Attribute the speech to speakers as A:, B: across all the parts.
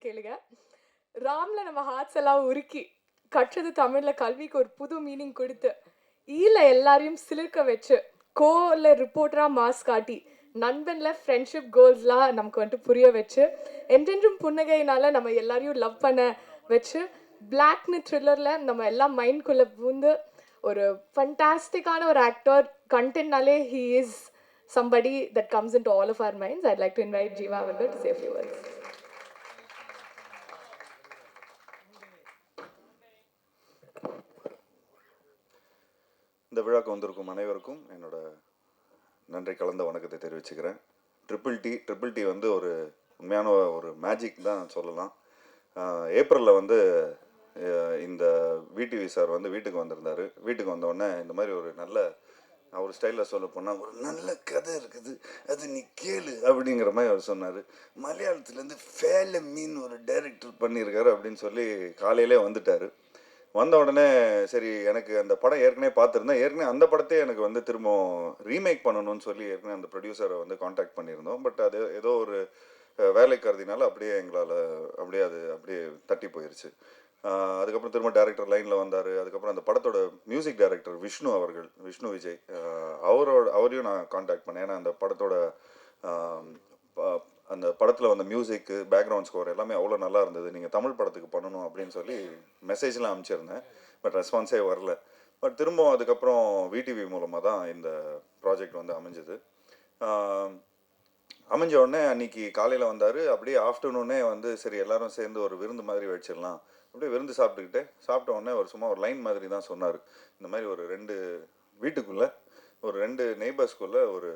A: கேளுங்க. ராம்ல நம்ம ஹார்ட்ஸ் எல்லாம் உருக்கி, கற்றது தமிழ்ல கல்விக்கு ஒரு புது மீனிங் குடுத்து, ஈல எல்லாரையும் சிலிர்க்க வச்சு, கோல ரிப்போர்ட்டரா மாஸ் காட்டி, நண்பன்ல ஃப்ரெண்ட்ஷிப் கோல்ஸ்லாம் நமக்கு வந்துட்டு புரிய வச்சு, என்றென்றும் புன்னகையினால நம்ம எல்லாரையும் லவ் பண்ண வச்சு, பிளாக்னு த்ரில்லர்ல நம்ம எல்லாம் மைண்ட்குள்ள பூந்து, ஒரு ஃபண்டாஸ்டிக்கான ஒரு ஆக்டர், கண்டென்ட்னாலே he is somebody that comes into all of our minds. I'd like to invite Jeeva Avargal to say a few words.
B: இந்த விழாக்கு வந்திருக்கும் அனைவருக்கும் என்னோட நன்றி கலந்த வணக்கத்தை தெரிவிச்சுக்கிறேன். ட்ரிபிள் டி வந்து ஒரு உண்மையான ஒரு மேஜிக் தான் சொல்லலாம். ஏப்ரலில் வந்து இந்த விடிவி சார் வந்து வீட்டுக்கு வந்திருந்தார். வீட்டுக்கு வந்தோடனே இந்த மாதிரி ஒரு நல்ல அவர் ஸ்டைலில் சொல்ல போனால் ஒரு நல்ல கதை இருக்குது, அது நீ கேளு அப்படிங்கிற மாதிரி அவர் சொன்னார். மலையாளத்துலேருந்து ஃபேல மீன் ஒரு டைரக்டர் பண்ணியிருக்காரு அப்படின்னு சொல்லி காலையிலே வந்துட்டார். வந்த உடனே சரி, எனக்கு அந்த படம் ஏற்கனவே பார்த்துருந்தேன். ஏற்கனவே அந்த படத்தையே எனக்கு வந்து திரும்ப ரீமேக் பண்ணணும்னு சொல்லி ஏற்கனவே அந்த ப்ரொடியூசரை வந்து காண்டாக்ட் பண்ணியிருந்தோம். பட் அது ஏதோ ஒரு வேலை கருதினால அப்படியே எங்களால் அப்படியே தட்டி போயிடுச்சு. அதுக்கப்புறம் திரும்ப டேரக்டர் லைனில் வந்தார். அதுக்கப்புறம் அந்த படத்தோட மியூசிக் டைரக்டர் விஷ்ணு விஜய், அவரையும் நான் காண்டாக்ட் பண்ணேன். ஏன்னா அந்த படத்தோட அந்த படத்தில் வந்த மியூசிக்கு, பேக்ரவுண்ட் ஸ்கோர் எல்லாமே அவ்வளோ நல்லா இருந்தது. நீங்கள் தமிழ் படத்துக்கு பண்ணணும் அப்படின்னு சொல்லி மெசேஜ்லாம் அனுப்பிச்சிருந்தேன். பட் ரெஸ்பான்ஸே வரல. பட் திரும்ப அதுக்கப்புறம் விடிவி மூலமாக தான் இந்த ப்ராஜெக்ட் வந்து அமைஞ்சது. அமைஞ்ச உடனே அன்றைக்கி காலையில் வந்தார். அப்படியே ஆஃப்டர்நூனே வந்து சரி எல்லோரும் சேர்ந்து ஒரு விருந்து மாதிரி வச்சிடலாம். அப்படியே விருந்து சாப்பிட்ட உடனே சும்மா ஒரு லைன் மாதிரி தான் சொன்னார். இந்த மாதிரி ஒரு 2 வீட்டுக்குள்ளே ஒரு 2 நெய்பர்ஸ்குள்ளே ஒரு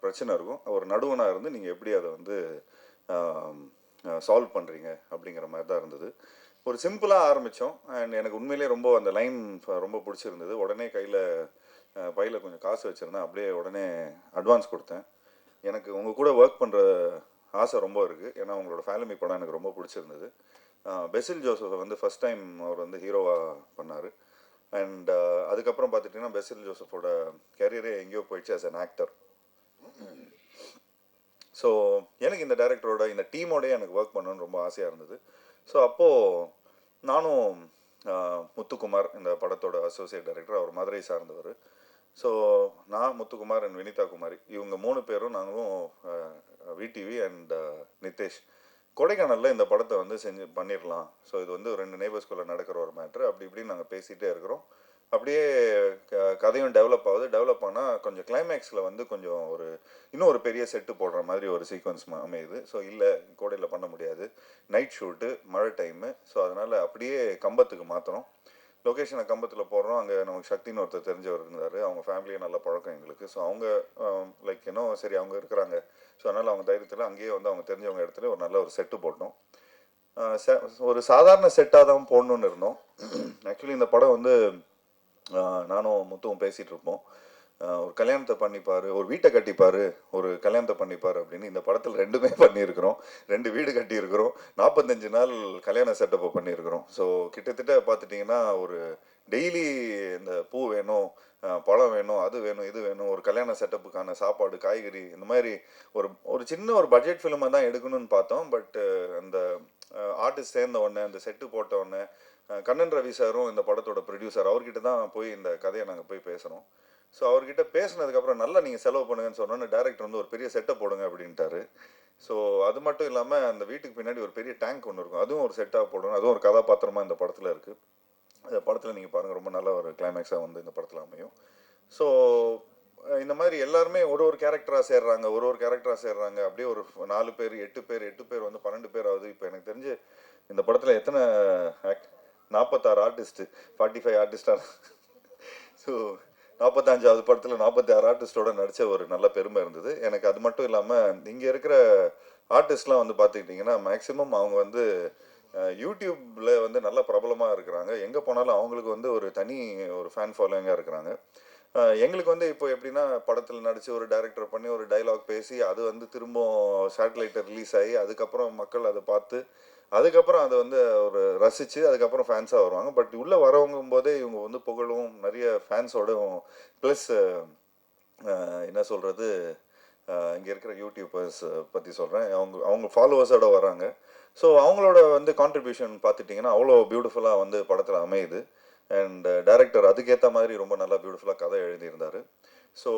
B: பிரச்சனை இருக்கும். ஒரு நடுவனாக இருந்து நீங்கள் எப்படி அதை வந்து சால்வ் பண்ணுறீங்க அப்படிங்கிற மாதிரி தான் இருந்தது. ஒரு சிம்பிளாக ஆரம்பித்தோம். அண்ட் எனக்கு உண்மையிலே ரொம்ப அந்த லைன் ரொம்ப பிடிச்சிருந்தது. உடனே பையில் கொஞ்சம் காசு வச்சுருந்தேன். அப்படியே உடனே அட்வான்ஸ் கொடுத்தேன். எனக்கு உங்கள் கூட ஒர்க் பண்ணுற ஆசை ரொம்ப இருக்குது. ஏன்னா உங்களோட ஃபேமிலி படம் எனக்கு ரொம்ப பிடிச்சிருந்தது. பெசில் ஜோசஃபை வந்து ஃபஸ்ட் டைம் அவர் வந்து ஹீரோவாக பண்ணார். அண்ட் அதுக்கப்புறம் பார்த்துட்டிங்கன்னா பெசில் ஜோசஃபோட கேரியரே எங்கேயோ போயிடுச்சு ஆஸ் அன் ஆக்டர். ஸோ எனக்கு இந்த டைரக்டரோட இந்த டீமோடய எனக்கு ஒர்க் பண்ணணும்னு ரொம்ப ஆசையாக இருந்தது. ஸோ அப்போது நானும் முத்துக்குமார், இந்த படத்தோட அசோசியேட் டைரக்டர், அவர் மதுரை சார்ந்தவர். ஸோ நான், முத்துக்குமார் அண்ட் வினிதா குமாரி, இவங்க 3 பேரும் நாங்களும் விடிவி அண்ட் நிதேஷ் கொடைக்கானலில் இந்த படத்தை வந்து பண்ணிடலாம். ஸோ இது வந்து 2 நெய்பர்ஸ்குள்ளே நடக்கிற ஒரு மேட்ரு. அப்படி இப்படின்னு நாங்கள் பேசிகிட்டே இருக்கிறோம். அப்படியே கதையும் டெவலப் ஆனால் கொஞ்சம் கிளைமேக்ஸில் வந்து கொஞ்சம் இன்னும் ஒரு பெரிய செட்டு போடுற மாதிரி ஒரு சீக்வன்ஸ் அமையுது. ஸோ இல்லை, கோடையில் பண்ண முடியாது, நைட் ஷூட்டு, மழை டைமு. ஸோ அதனால் அப்படியே கம்பத்துக்கு மாற்றுறோம். லொக்கேஷனை கம்பத்தில் போடுறோம். அங்கே நமக்கு சக்தின்னு ஒருத்தர் தெரிஞ்சவர் இருந்தார். அவங்க ஃபேமிலியை நல்ல பழக்கம் எங்களுக்கு. ஸோ அவங்க லைக் சரி அவங்க இருக்கிறாங்க. ஸோ அதனால் அவங்க தைரியத்தில் அங்கேயே வந்து அவங்க தெரிஞ்சவங்க இடத்துல ஒரு நல்ல ஒரு செட்டு போட்டோம். ஒரு சாதாரண செட்டாக தான் போடணுன்னு இருந்தோம். ஆக்சுவலி இந்த படம் வந்து நானும் முத்துவும் பேசிகிட்டு இருப்போம். ஒரு கல்யாணத்தை பண்ணிப்பார், ஒரு வீட்டை கட்டிப்பார், ஒரு கல்யாணத்தை பண்ணிப்பார் அப்படின்னு. இந்த படத்தில் 2மே பண்ணியிருக்கிறோம். 2 வீடு கட்டியிருக்கிறோம். 45 நாள் கல்யாண செட்டப்பை பண்ணியிருக்கிறோம். ஸோ கிட்டத்தட்ட பார்த்துட்டிங்கன்னா ஒரு டெய்லி இந்த பூ வேணும், பழம் வேணும், அது வேணும், இது வேணும், ஒரு கல்யாண செட்டப்புக்கான சாப்பாடு, காய்கறி, இந்த மாதிரி ஒரு சின்ன ஒரு பட்ஜெட் ஃபிலிமை தான் எடுக்கணும்னு பார்த்தோம். பட் அந்த ஆர்டிஸ்ட் சேர்ந்த உடனே, அந்த செட்டு போட்ட உடனே, கண்ணன் ரவி சாரும் இந்த படத்தோட ப்ரொடியூசர், அவர்கிட்ட தான் போய் இந்த கதையை நாங்கள் போய் பேசுகிறோம். ஸோ அவர்கிட்ட பேசினதுக்கப்புறம் நல்லா நீங்கள் செலவு பண்ணுங்கன்னு சொன்னோன்னே டேரக்டர் வந்து ஒரு பெரிய செட்டப் போடுங்க அப்படின்ட்டாரு. ஸோ அது மட்டும் இல்லாமல் அந்த வீட்டுக்கு பின்னாடி ஒரு பெரிய டேங்க் ஒன்று இருக்கும், அதுவும் ஒரு செட்டாக போடணும். அதுவும் ஒரு கதாபாத்திரமாக இந்த படத்தில் இருக்குது. இந்த படத்தில் நீங்கள் பாருங்கள், ரொம்ப நல்ல ஒரு கிளைமேக்ஸாக வந்து இந்த படத்தில் அமையும். ஸோ இந்த மாதிரி எல்லாருமே ஒரு கேரக்டராக சேர்றாங்க. அப்படியே ஒரு 4 பேர் 8 பேர் வந்து 12 பேர் ஆகுது. இப்போ எனக்கு தெரிஞ்சு இந்த படத்தில் எத்தனை 46 ஆர்டிஸ்ட்டு, 45 ஆர்டிஸ்டாக. ஸோ 45வது படத்தில் 46 ஆர்டிஸ்டோட நடித்த ஒரு நல்ல பெருமை இருந்தது எனக்கு. அது மட்டும் இல்லாமல் இங்கே இருக்கிற ஆர்டிஸ்ட்லாம் வந்து பார்த்துக்கிட்டிங்கன்னா மேக்ஸிமம் அவங்க வந்து யூடியூப்பில் வந்து நல்ல பிரபலமாக இருக்கிறாங்க. எங்கே போனாலும் அவங்களுக்கு வந்து ஒரு தனி ஒரு ஃபேன் ஃபாலோயிங்காக இருக்கிறாங்க. எங்களுக்கு வந்து இப்போ எப்படின்னா, படத்தில் நடித்து ஒரு டைரக்டர் பண்ணி ஒரு டைலாக் பேசி அது வந்து திரும்ப சேட்டலைட்டை ரிலீஸ் ஆகி அதுக்கப்புறம் மக்கள் அதை பார்த்து அதுக்கப்புறம் அதை வந்து ஒரு ரசித்து அதுக்கப்புறம் ஃபேன்ஸாக வருவாங்க. பட் உள்ளே வரவங்கும் போதே இவங்க வந்து புகழும் நிறைய ஃபேன்ஸோட ப்ளஸ் என்ன சொல்கிறது, இங்கே இருக்கிற யூடியூபர்ஸ் பற்றி சொல்கிறேன். அவங்க ஃபாலோவர்ஸோட வராங்க. ஸோ அவங்களோட வந்து கான்ட்ரிபியூஷன் பார்த்துட்டிங்கன்னா அவ்வளோ பியூட்டிஃபுல்லாக வந்து படத்தில் அமையுது. அண்ட் டைரக்டர் அதுக்கேற்ற மாதிரி ரொம்ப நல்லா பியூட்டிஃபுல்லாக கதை எழுதியிருந்தார். ஸோ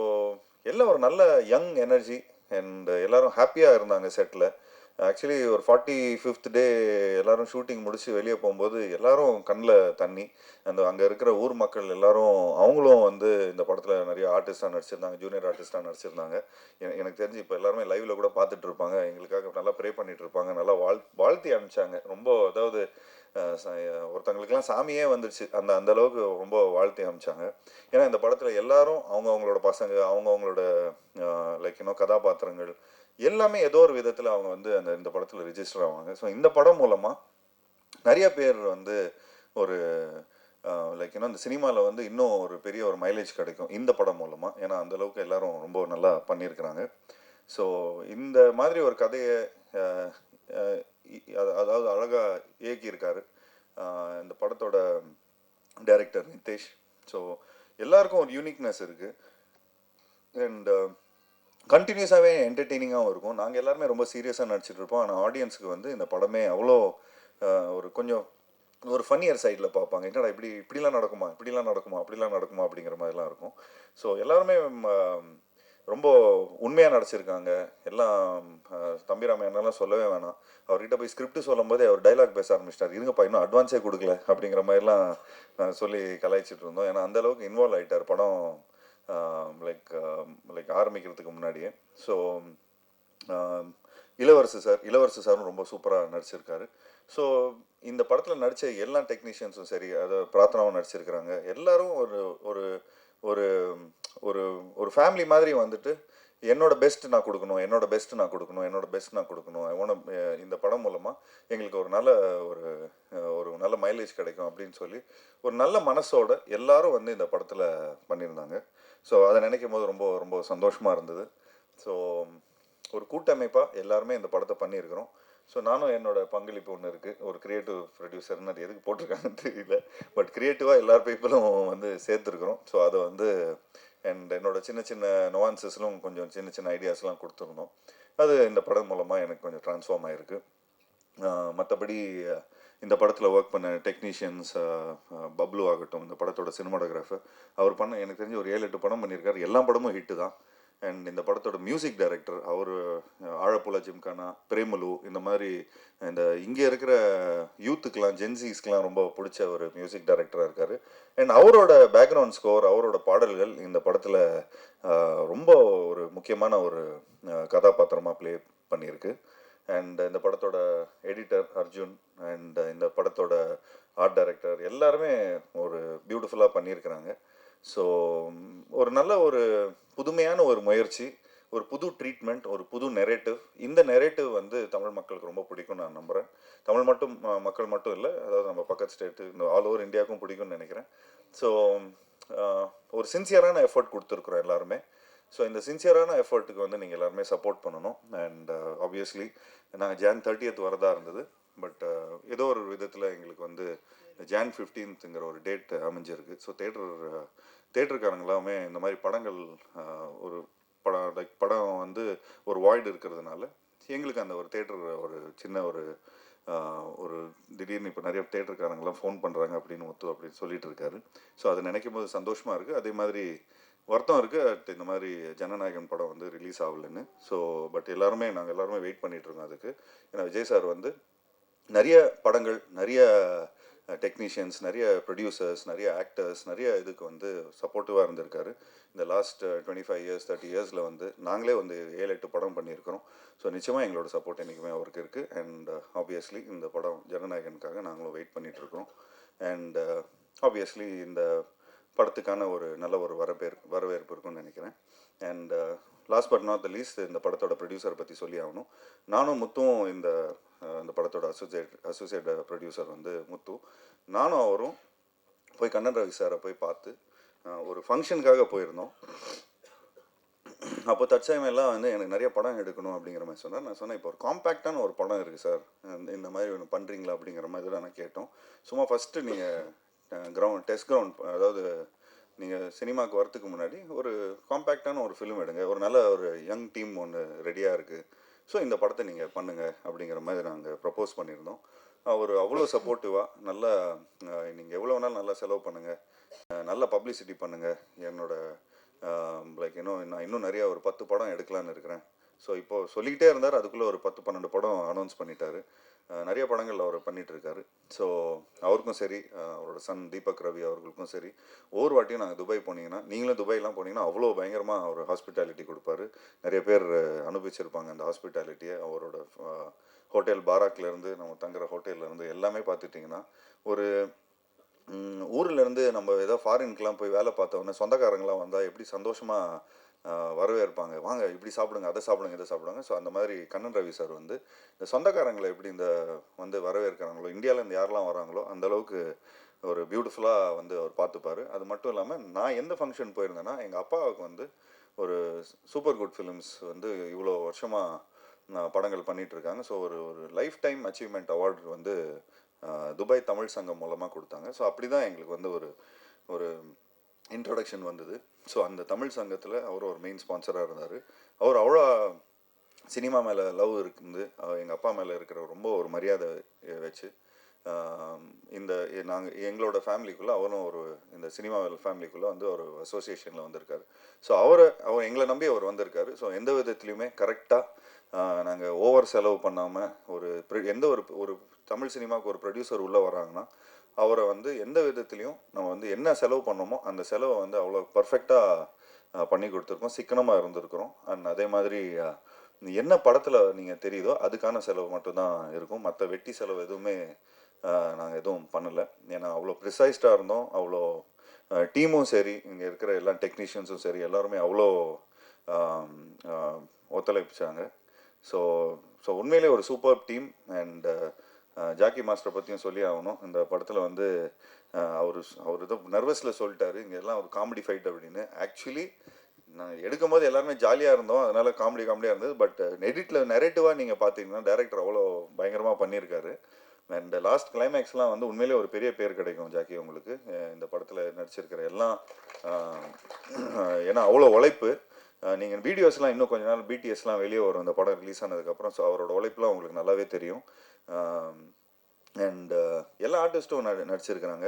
B: எல்லாம் ஒரு நல்ல யங் எனர்ஜி அண்ட் எல்லாரும் ஹாப்பியாக இருந்தாங்க செட்டில். ஆக்சுவலி ஒரு 45th டே எல்லாரும் ஷூட்டிங் முடிச்சு வெளியே போகும்போது எல்லாரும் கண்ணில் தண்ணி. அங்கே இருக்கிற ஊர் மக்கள் எல்லாரும் அவங்களும் வந்து இந்த படத்தில் நிறைய ஆர்டிஸ்டாக நடிச்சிருந்தாங்க, ஜூனியர் ஆர்டிஸ்டாக நடிச்சிருந்தாங்க. எனக்கு தெரிஞ்சு இப்போ எல்லாருமே லைவ்ல கூட பார்த்துட்டு இருப்பாங்க, எங்களுக்காக நல்லா ப்ரே பண்ணிட்டு இருப்பாங்க, நல்லா வாழ்த்தி அனுப்பிச்சாங்க. ரொம்ப அதாவது ஒருத்தங்களுக்குலாம் சாமியே வந்துடுச்சு, அந்த அளவுக்கு ரொம்ப வாழ்த்தி அனுப்பிச்சாங்க. ஏன்னா இந்த படத்தில் எல்லாரும் அவங்களோட பசங்க, அவங்களோட லைக் இன்னும் கதாபாத்திரங்கள் எல்லாமே ஏதோ ஒரு விதத்தில் அவங்க வந்து இந்த படத்தில் ரிஜிஸ்டர் ஆவாங்க. ஸோ இந்த படம் மூலமாக நிறைய பேர் வந்து ஒரு லைக் இன்னும் இந்த சினிமாவில் வந்து இன்னும் ஒரு பெரிய ஒரு மைலேஜ் கிடைக்கும் இந்த படம் மூலமாக. ஏன்னா அந்தளவுக்கு எல்லாரும் ரொம்ப நல்லா பண்ணியிருக்கிறாங்க. ஸோ இந்த மாதிரி ஒரு கதையை அதாவது அழகாக இயக்கியிருக்காரு இந்த படத்தோட டைரக்டர் நிதேஷ். ஸோ எல்லாருக்கும் ஒரு யூனிக்னஸ் இருக்குது அண்ட் கண்டினியூஸாகவே என்டர்டெய்னிங்காகவும் இருக்கும். நாங்கள் எல்லாருமே ரொம்ப சீரியஸாக நடிச்சிட்டு இருப்போம். ஆனால் ஆடியன்ஸுக்கு வந்து இந்த படமே அவ்வளோ ஒரு கொஞ்சம் ஒரு ஃபன்னியர் சைடில் பார்ப்பாங்க. என்னடா இப்படிலாம் நடக்குமா, அப்படிலாம் நடக்குமா அப்படிங்கிற மாதிரிலாம் இருக்கும். ஸோ எல்லாருமே ரொம்ப உண்மையாக நடிச்சிருக்காங்க. எல்லாம் தம்பிராமையெல்லாம் சொல்லவே வேணாம். அவர்கிட்ட போய் ஸ்கிரிப்ட் சொல்லும் போதே அவர் டைலாக் பேச ஆரம்பிச்சிட்டார். இருங்கப்பா இன்னும் அட்வான்ஸே கொடுக்கல அப்படிங்கிற மாதிரிலாம் சொல்லி கலாய்ச்சிட்டு இருந்தோம். ஏன்னா அந்தளவுக்கு இன்வால்வ் ஆகிட்டார் படம் லைக் ஆரம்பிக்கிறதுக்கு முன்னாடியே. ஸோ இளவரசு சாரும் ரொம்ப சூப்பராக நடிச்சிருக்காரு. ஸோ இந்த படத்தில் நடித்த எல்லா டெக்னீஷியன்ஸும் சரி, அதை பிரார்த்தனாவும் நடிச்சிருக்கிறாங்க. எல்லாரும் ஒரு ஒரு ஒரு ஒரு ஒரு ஃபேமிலி மாதிரி வந்துட்டு என்னோட பெஸ்ட் நான் கொடுக்கணும், இந்த படம் மூலமாக எங்களுக்கு ஒரு நல்ல மைலேஜ் கிடைக்கும் அப்படின்னு சொல்லி ஒரு நல்ல மனசோட எல்லாரும் வந்து இந்த படத்தில் பண்ணியிருந்தாங்க. ஸோ அதை நினைக்கும் போது ரொம்ப ரொம்ப சந்தோஷமாக இருந்தது. ஸோ ஒரு கூட்டமைப்பாக எல்லாருமே இந்த படத்தை பண்ணியிருக்கிறோம். ஸோ நானும் என்னோட பங்களிப்பு ஒன்று இருக்குது. ஒரு க்ரியேட்டிவ் ப்ரொடியூசர்னு அது எதுக்கு போட்டிருக்காங்கன்னு தெரியல, பட் க்ரியேட்டிவாக எல்லா பீப்புளும் வந்து சேர்த்துருக்குறோம். ஸோ அதை வந்து அண்ட் என்னோட சின்ன சின்ன நுவான்சஸ்லும் கொஞ்சம் சின்ன சின்ன ஐடியாஸ்லாம் கொடுத்துருந்தோம். அது இந்த படம் மூலமாக எனக்கு கொஞ்சம் ட்ரான்ஸ்ஃபார்ம் ஆகிருக்கு. மற்றபடி இந்த படத்தில் ஒர்க் பண்ண டெக்னீஷியன்ஸ், பப்ளு ஆகட்டும், இந்த படத்தோட சினிமாட்டோகிராஃபர், அவர் பண்ண எனக்கு தெரிஞ்சு ஒரு 7-8 படம் பண்ணியிருக்காரு. எல்லா படமும் ஹிட்டு தான். அண்ட் இந்த படத்தோட மியூசிக் டைரக்டர் அவர் ஆழப்புல ஜிம்கானா, பிரேமலு, இந்த மாதிரி இந்த இங்கே இருக்கிற யூத்துக்கெலாம் ஜென்சிஸ்க்கெலாம் ரொம்ப பிடிச்ச ஒரு மியூசிக் டைரக்டராக இருக்கார். அண்ட் அவரோட பேக்ரவுண்ட் ஸ்கோர், அவரோட பாடல்கள் இந்த படத்தில் ரொம்ப ஒரு முக்கியமான ஒரு கதாபாத்திரமாக ப்ளே பண்ணியிருக்கு. அண்ட் இந்த படத்தோட எடிட்டர் அர்ஜுன் அண்ட் இந்த படத்தோட ஆர்ட் டைரக்டர் எல்லாருமே ஒரு பியூட்டிஃபுல்லாக பண்ணியிருக்கிறாங்க. ஸோ ஒரு நல்ல ஒரு புதுமையான ஒரு முயற்சி, ஒரு புது ட்ரீட்மெண்ட், ஒரு புது நெரேட்டிவ். இந்த நெரேட்டிவ் வந்து தமிழ் மக்களுக்கு ரொம்ப பிடிக்கும்னு நான் நம்புகிறேன். தமிழ் மக்கள் மட்டும் இல்லை, அதாவது நம்ம பக்கத்து ஸ்டேட்டு, இந்த ஆல் ஓவர் இந்தியாவுக்கும் பிடிக்கும்னு நினைக்கிறேன். ஸோ ஒரு சின்சியரான எஃபர்ட் கொடுத்துருக்குறோம் எல்லாருமே. ஸோ இந்த சின்சியரான எஃபர்ட்டுக்கு வந்து நீங்கள் எல்லாருமே சப்போர்ட் பண்ணணும். அண்ட் ஆப்வியஸ்லி நாங்கள் Jan 30th வரதா இருந்தது, பட் ஏதோ ஒரு விதத்தில் எங்களுக்கு வந்து Jan 15th ஒரு டேட் அமைஞ்சிருக்கு. ஸோ தேட்டருக்காரங்களாமே இந்த மாதிரி படங்கள் ஒரு படம் வந்து ஒரு வாய்டு இருக்கிறதுனால எங்களுக்கு அந்த ஒரு தேட்டர் ஒரு சின்ன ஒரு திடீர்னு இப்போ நிறைய தேட்டருக்காரங்களாம் ஃபோன் பண்ணுறாங்க அப்படின்னு சொல்லிட்டு இருக்காரு. ஸோ அதை நினைக்கும் போது சந்தோஷமாக இருக்குது. அதே மாதிரி வருத்தம் இருக்குது, இந்த மாதிரி ஜனநாயகன் படம் வந்து ரிலீஸ் ஆகலைன்னு. ஸோ பட் நாங்கள் எல்லாருமே வெயிட் பண்ணிகிட்ருக்கோம் அதுக்கு. ஏன்னா விஜய் சார் வந்து நிறைய படங்கள், நிறைய டெக்னீஷியன்ஸ், நிறைய ப்ரொடியூசர்ஸ், நிறைய ஆக்டர்ஸ், நிறைய இதுக்கு வந்து சப்போர்ட்டிவாக இருந்திருக்காரு. இந்த லாஸ்ட் 25 years 30 yearsல வந்து நாங்களே வந்து 7-8 படம் பண்ணியிருக்கிறோம். ஸோ நிச்சயமாக எங்களோட சப்போர்ட் என்றைக்குமே அவருக்கு இருக்குது. அண்ட் ஆப்வியஸ்லி இந்த படம் ஜனநாயகனுக்காக நாங்களும் வெயிட் பண்ணிகிட்ருக்கோம். அண்ட் ஆப்வியஸ்லி இந்த படத்துக்கான ஒரு நல்ல ஒரு வரவேற்பு இருக்குன்னு நினைக்கிறேன். And last but not the least, இந்த படத்தோட ப்ரொடியூசரை பற்றி சொல்லி ஆகணும். நானும் முத்துவும் இந்த படத்தோட அசோசியேட் ப்ரொடியூசர் வந்து முத்து. நானும் அவரும் போய் கண்ணன் ரவி சாரை போய் பார்த்து ஒரு ஃபங்க்ஷனுக்காக போயிருந்தோம். அப்போ தற்சமயமெல்லாம் வந்து எனக்கு நிறைய படம் எடுக்கணும் அப்படிங்கிற மாதிரி சொன்னார். நான் சொன்னேன், இப்போ ஒரு காம்பேக்டான ஒரு படம் இருக்குது சார், இந்த மாதிரி ஒன்று பண்ணுறீங்களா அப்படிங்கிற மாதிரி தான் நான் கேட்டோம். சும்மா ஃபஸ்ட்டு நீங்கள் டெஸ்ட் கிரவுண்ட், அதாவது நீங்கள் சினிமாவுக்கு வரத்துக்கு முன்னாடி ஒரு காம்பேக்டான ஒரு ஃபிலிம் எடுங்க, ஒரு நல்ல ஒரு யங் டீம் ஒன்று ரெடியாக இருக்குது, ஸோ இந்த படத்தை நீங்கள் பண்ணுங்கள் அப்படிங்கிற மாதிரி நாங்கள் ப்ரப்போஸ் பண்ணியிருந்தோம். அவர் அவ்வளோ சப்போர்ட்டிவாக நல்லா நீங்கள் எவ்வளோ வேணாலும் நல்லா செலவு பண்ணுங்கள், நல்ல பப்ளிசிட்டி பண்ணுங்கள், என்னோட லைக் நான் இன்னும் நிறையா ஒரு 10 படம் எடுக்கலான்னு இருக்கிறேன். ஸோ இப்போது சொல்லிக்கிட்டே இருந்தார், அதுக்குள்ளே ஒரு 10-12 படம் அனௌன்ஸ் பண்ணிட்டாரு. நிறைய படங்கள் அவர் பண்ணிகிட்ருக்காரு. ஸோ அவருக்கும் சரி, அவரோட சன் தீபக் ரவி அவர்களுக்கும் சரி, ஒவ்வொரு வாட்டியும் நாங்கள் துபாய் போனீங்கன்னா, நீங்களும் துபாய்லாம் போனீங்கன்னா அவ்வளோ பயங்கரமாக அவர் ஹாஸ்பிட்டாலிட்டி கொடுப்பாரு. நிறைய பேர் அனுபவிச்சிருப்பாங்க அந்த ஹாஸ்பிட்டாலிட்டியை. அவரோட ஹோட்டல் பாராக்லேருந்து நம்ம தங்குற ஹோட்டல்லேருந்து எல்லாமே பார்த்துட்டிங்கன்னா, ஒரு ஊர்லேருந்து நம்ம ஏதோ ஃபாரின்க்கெலாம் போய் வேலை பார்த்தோன்னே சொந்தக்காரங்களாம் வந்தால் எப்படி சந்தோஷமாக வரவேற்பாங்க, வாங்க இப்படி சாப்பிடுங்க, அதை சாப்பிடுங்க, இதை சாப்பிடுங்க. ஸோ அந்த மாதிரி கண்ணன் ரவி சார் வந்து இந்த சொந்தக்காரங்களை எப்படி இந்த வந்து வரவேற்கிறாங்களோ, இந்தியாவிலேருந்து யாரெல்லாம் வராங்களோ அந்தளவுக்கு ஒரு பியூட்டிஃபுல்லாக வந்து அவர் பார்த்துப்பார். அது மட்டும் இல்லாமல் நான் எந்த ஃபங்க்ஷன் போயிருந்தேன்னா, எங்கள் அப்பாவுக்கு வந்து ஒரு சூப்பர் குட் ஃபிலிம்ஸ் வந்து இவ்வளோ வருஷமாக படங்கள் பண்ணிகிட்ருக்காங்க. ஸோ ஒரு ஒரு லைஃப் டைம் அச்சீவ்மெண்ட் அவார்டு வந்து துபாய் தமிழ் சங்கம் மூலமாக கொடுத்தாங்க. ஸோ அப்படி தான் எங்களுக்கு வந்து ஒரு ஒரு இன்ட்ரொடக்ஷன் வந்தது. ஸோ அந்த தமிழ் சங்கத்தில் அவர் ஒரு மெயின் ஸ்பான்சராக இருந்தார். அவர் அவ்வளோ சினிமா மேலே லவ் இருக்குது, எங்கள் அப்பா மேலே இருக்கிற ரொம்ப ஒரு மரியாதை வச்சு இந்த எங்களோட ஃபேமிலிக்குள்ளே அவரும் ஒரு இந்த சினிமா ஃபேமிலிக்குள்ளே வந்து ஒரு அசோசியேஷனில் வந்திருக்காரு. ஸோ அவர் எங்களை நம்பி அவர் வந்திருக்காரு. ஸோ எந்த விதத்துலையுமே கரெக்டாக நாங்கள் ஓவர் செலவு பண்ணாமல் எந்த ஒரு தமிழ் சினிமாவுக்கு ஒரு ப்ரொடியூசர் உள்ளே வராங்கன்னா அவரை வந்து எந்த விதத்துலையும் நம்ம வந்து என்ன செலவு பண்ணோமோ அந்த செலவை வந்து அவ்வளோ பர்ஃபெக்டாக பண்ணி கொடுத்துருக்கோம், சிக்கனமாக இருந்திருக்கிறோம். அண்ட் அதே மாதிரி என்ன படத்தில் நீங்கள் தெரியுதோ அதுக்கான செலவு மட்டும்தான் இருக்கும், மற்ற வெட்டி செலவு எதுவுமே நாங்கள் எதுவும் பண்ணலை. ஏன்னா அவ்வளோ ப்ரிசைஸ்டாக இருந்தோம். அவ்வளோ டீமும் சரி, இங்கே இருக்கிற எல்லா டெக்னீஷியன்ஸும் சரி, எல்லாருமே அவ்வளோ ஒத்துழைப்பிச்சாங்க. ஸோ ஸோ உண்மையிலே ஒரு சூப்பர் டீம். அண்ட் ஜாக்கி மாஸ்டரை பற்றியும் சொல்லி ஆகணும். இந்த படத்தில் வந்து அவர் ஏதோ நர்வஸில் சொல்லிட்டாரு, இங்கே எல்லாம் ஒரு காமெடி ஃபைட் அப்படின்னு. ஆக்சுவலி நான் எடுக்கும்போது எல்லாருமே ஜாலியாக இருந்தோம், அதனால் காமெடியாக இருந்தது. பட் எடிட்டில் நெரேட்டிவாக நீங்கள் பார்த்தீங்கன்னா டைரக்டர் அவ்வளோ பயங்கரமாக பண்ணியிருக்காரு. அண்ட் லாஸ்ட் கிளைமேக்ஸ்லாம் வந்து உண்மையிலே ஒரு பெரிய பேர் கிடைக்கும் ஜாக்கி உங்களுக்கு இந்த படத்தில் நடிச்சிருக்கிற எல்லாம். ஏன்னா அவ்வளோ உழைப்பு. நீங்கள் வீடியோஸ்லாம் இன்னும் கொஞ்ச நாள் பிடிஎஸ்லாம் வெளியே வரும் இந்த படம் ரிலீஸ் ஆனதுக்கப்புறம். ஸோ அவரோட உழைப்புலாம் உங்களுக்கு நல்லாவே தெரியும். அண்ட் எல்லா ஆர்டிஸ்ட்டும் நடிச்சிருக்கிறாங்க.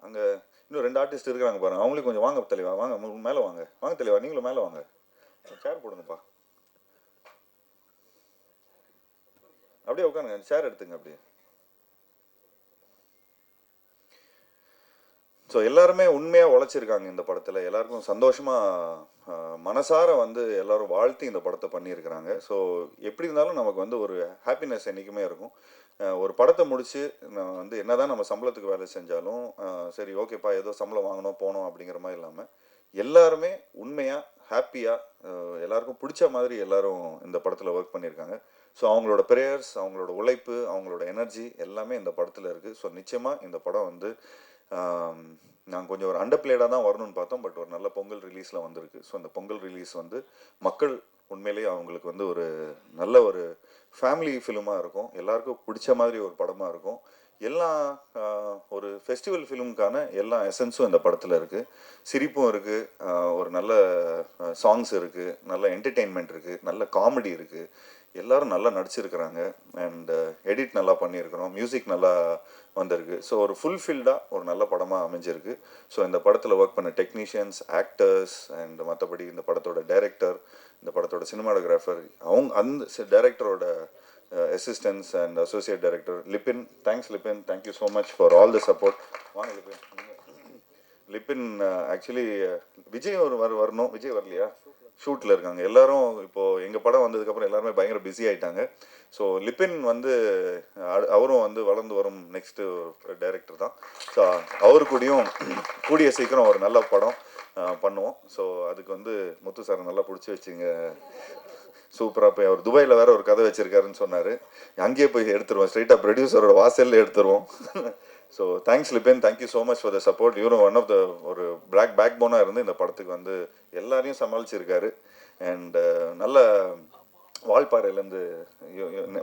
B: அங்கே இன்னும் 2 ஆர்டிஸ்ட் இருக்கிறாங்க பாருங்கள், அவங்களுக்கு கொஞ்சம் வாங்க தெளிவா, வாங்க மேலே வாங்க, வாங்க தெளிவா, நீங்களும் மேலே வாங்க, சேர் போடுங்கப்பா, அப்படியே உட்காந்துங்க, சேர் எடுத்துங்க அப்படியே. ஸோ எல்லாருமே உண்மையாக உழைச்சிருக்காங்க இந்த படத்தில். எல்லாருக்கும் சந்தோஷமாக மனசார வந்து எல்லோரும் வாழ்த்தி இந்த படத்தை பண்ணியிருக்கிறாங்க. ஸோ எப்படி இருந்தாலும் நமக்கு வந்து ஒரு ஹாப்பினஸ் என்றைக்குமே இருக்கும். ஒரு படத்தை முடித்து நான் வந்து என்ன தான் நம்ம சம்பளத்துக்கு வேலை செஞ்சாலும் சரி ஓகேப்பா ஏதோ சம்பளம் வாங்கணும் போனோம் அப்படிங்கிற மாதிரி இல்லாமல் எல்லாருமே உண்மையாக ஹாப்பியாக எல்லாருக்கும் பிடிச்ச மாதிரி எல்லோரும் இந்த படத்தில் ஒர்க் பண்ணியிருக்காங்க. ஸோ அவங்களோட ப்ரேயர்ஸ், அவங்களோட உழைப்பு, அவங்களோட எனர்ஜி எல்லாமே இந்த படத்தில் இருக்குது. ஸோ நிச்சயமாக இந்த படம் வந்து நாங்கள் கொஞ்சம் ஒரு அண்டர்பிளேடாக தான் வரணும்னு பார்த்தோம். பட் ஒரு நல்ல பொங்கல் ரிலீஸில் வந்திருக்கு. ஸோ அந்த பொங்கல் ரிலீஸ் வந்து மக்கள் உண்மையிலேயே அவங்களுக்கு வந்து ஒரு நல்ல ஒரு ஃபேமிலி ஃபிலிமாக இருக்கும், எல்லாருக்கும் பிடிச்ச மாதிரி ஒரு படமாக இருக்கும். எல்லா ஒரு ஃபெஸ்டிவல் ஃபிலிமுக்கான எல்லா எசன்ஸும் இந்த படத்தில் இருக்குது. சிரிப்பும் இருக்குது, ஒரு நல்ல சாங்ஸ் இருக்குது, நல்ல என்டர்டெயின்மெண்ட் இருக்குது, நல்ல காமெடி இருக்குது, எல்லோரும் நல்லா நடிச்சிருக்கிறாங்க. அண்ட் எடிட் நல்லா பண்ணியிருக்கிறோம், மியூசிக் நல்லா வந்திருக்கு. ஸோ ஒரு ஃபுல்ஃபில்டாக ஒரு நல்ல படமாக அமைஞ்சிருக்கு. ஸோ இந்த படத்தில் ஒர்க் பண்ண டெக்னீஷியன்ஸ், ஆக்டர்ஸ் அண்ட் மற்றபடி இந்த படத்தோட டைரக்டர், இந்த படத்தோட சினிமாட்டோகிராஃபர், அந்த டைரக்டரோட assistants and associate director Libin. Thanks Libin, thank you so much for all the support. வாங்க லிபின். லிபின் ஆக்சுவலி விஜய் வரணும், விஜய் வரலையா, ஷூட்டில் இருக்காங்க எல்லாரும். இப்போது எங்கள் படம் வந்ததுக்கப்புறம் எல்லாருமே பயங்கர பிஸி ஆகிட்டாங்க. ஸோ லிபின் வந்து அவரும் வந்து வளர்ந்து வரும் நெக்ஸ்ட்டு டைரக்டர் தான். ஸோ அவரு கூடயும் கூடிய சீக்கிரம் ஒரு நல்ல படம் பண்ணுவோம். ஸோ அதுக்கு வந்து முத்து சார் நல்லா பிடிச்சி வச்சுங்க, சூப்பராக போய் அவர் துபாயில் வேறு ஒரு கதை வச்சுருக்காருன்னு சொன்னார், அங்கேயே போய் எடுத்துருவோம், ஸ்ட்ரெயிட்டாக ப்ரொடியூசரோட வாசலில் எடுத்துருவோம். So thanks Libin, thank you so much for the support. இவரும் ஒன் ஆஃப் த ஒரு பேக் போனாக இருந்து இந்த படத்துக்கு வந்து எல்லாரையும் சமாளிச்சிருக்காரு. அண்ட் நல்ல வால்பாறையிலேருந்து,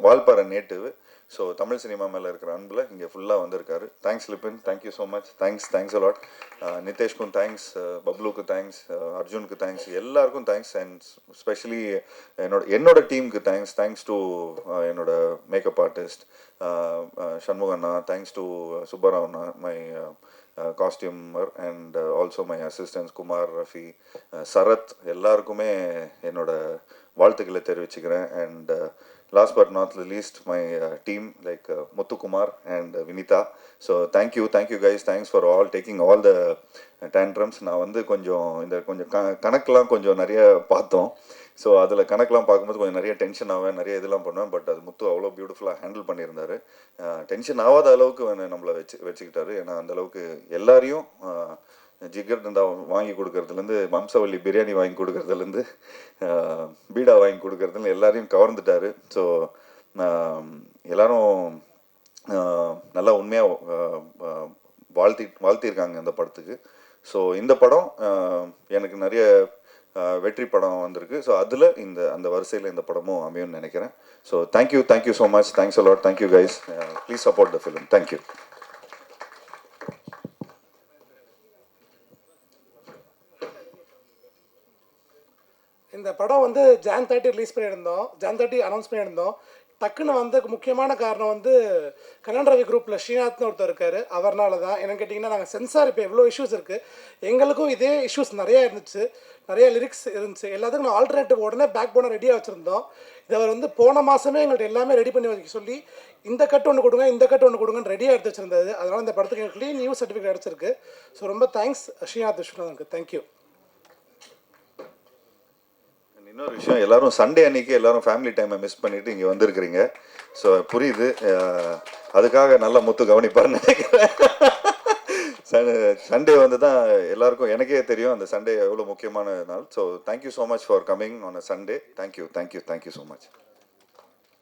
B: Valparai native, so Tamil cinema மேலே இருக்கிற அன்பில் இங்கே ஃபுல்லாக வந்திருக்காரு. Thanks Libin, thank you so much. Thanks a lot. நிதேஷ்க்கும் தேங்க்ஸ், பப்ளுக்கு தேங்க்ஸ், அர்ஜுனுக்கு தேங்க்ஸ், எல்லாருக்கும் தேங்க்ஸ். அண்ட் ஸ்பெஷலி என்னோட டீமுக்கு தேங்க்ஸ் டு என்னோட மேக்கப் ஆர்டிஸ்ட் சண்முகண்ணா, தேங்க்ஸ் டு சுப்பராவண்ணா, my costumer, and also my assistants Kumar, Rafi, Sarath, எல்லாருக்குமே என்னோட வாழ்த்துக்களை தெரிவிச்சுக்கிறேன். And last but not least my team like Muthukumar and Vinitha. So thank you guys, thanks for all taking all the tantrums. நான் வந்து கொஞ்சம் கணக்கெலாம் கொஞ்சம் நிறைய பார்த்தோம். ஸோ அதில் கணக்கெலாம் பார்க்கும்போது கொஞ்சம் நிறைய டென்ஷன் ஆவேன், நிறைய இதெல்லாம் பண்ணுவேன். பட் அது முத்து அவ்வளோ பியூட்டிஃபுல்லாக ஹேண்டில் பண்ணியிருந்தார். டென்ஷன் ஆகாத அளவுக்கு நம்மளை வச்சுக்கிட்டாரு. ஏன்னா அந்தளவுக்கு எல்லாரையும் ஜிகர் தந்தா வாங்கி கொடுக்கறதுலேருந்து, வம்சவல்லி பிரியாணி வாங்கி கொடுக்கறதுலேருந்து, பீடா வாங்கி கொடுக்கறதுல எல்லாரையும் கவர்ந்துட்டார். ஸோ எல்லாரும் நல்லா உண்மையாக வாழ்த்தியிருக்காங்க இந்த படத்துக்கு. ஸோ இந்த படம் எனக்கு நிறைய வெற்றி படம் வந்திருக்கு. ஸோ அதில் அந்த வரிசையில் இந்த படமும் அமையும்னு நினைக்கிறேன். So thank you so much. Thanks allot. Thank you guys. Please support the film. Thank you.
C: இந்த படம் வந்து Jan 30 ரிலீஸ் பண்ணியிருந்தோம், Jan 30 அனௌன்ஸ் பண்ணியிருந்தோம். டக்குன்னு வந்து முக்கியமான காரணம் வந்து கண்ணன் ரவி குரூப்பில் ஸ்ரீநாத்னு ஒருத்தர் இருக்கார். அவர்னால தான். என்னன்னு கேட்டிங்கன்னா, நாங்கள் சென்சார் இப்போ எவ்வளோ இஷ்யூஸ் இருக்குது, எங்களுக்கும் இதே இஷ்யூஸ் நிறையா இருந்துச்சு, நிறைய லிரிக்ஸ் இருந்துச்சு. எல்லாத்துக்கும் நான் ஆல்டர்னேட்டிவ் உடனே பேக் போன ரெடியாக வச்சுருந்தோம். இது அவர் வந்து போன மாதமே எங்கள்கிட்ட எல்லாமே ரெடி பண்ணி வைக்க சொல்லி, இந்த கட்டு ஒன்று கொடுங்க, இந்த கட்டு ஒன்று கொடுங்கன்னு ரெடியாக எடுத்து வச்சுருந்தது. அதனால் இந்த படத்துக்கு எங்களுக்கு க்ளீன் நியூ சர்டிஃபிகேட் கிடச்சிருக்கு. ஸோ ரொம்ப தேங்க்ஸ் ஸ்ரீநாத் விஸ்வநாதனுக்கு. தேங்க்யூ.
B: இன்னொரு விஷயம், எல்லாரும் சண்டே அன்னைக்கு எல்லாரும் ஃபேமிலி டைமை மிஸ் பண்ணிட்டு இங்கே வந்திருக்கிறீங்க. ஸோ புரியுது, அதுக்காக நல்லா முத்து கவனிப்பார்னு நினைக்கிறேன். சண்டே வந்து தான் எல்லாருக்கும், எனக்கே தெரியும் அந்த சண்டே எவ்வளோ முக்கியமான நாள். So thank you so much for coming on a Sunday. Thank you so much.